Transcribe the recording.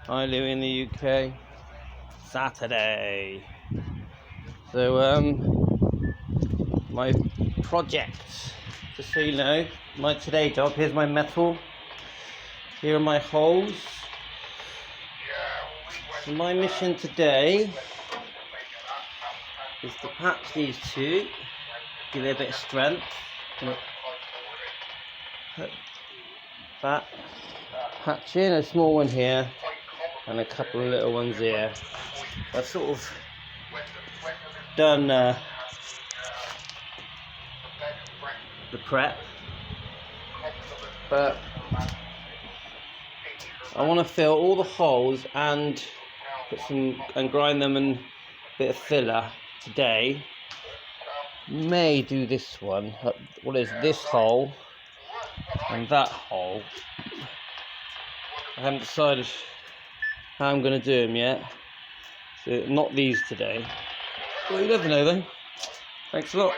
I live in the UK. Saturday. So my project, just so you know, my today job, here's my metal, here are my holes. So my mission today is to patch these two, give it a bit of strength. Put that patch in, a small one here and a couple of little ones here. I've sort of done the prep, but I want to fill all the holes and put some and grind them in a bit of filler today. May do this one. What is this hole and that hole? I haven't decided how I'm going to do them yet. So not these today. Well, you never know though. Thanks a lot.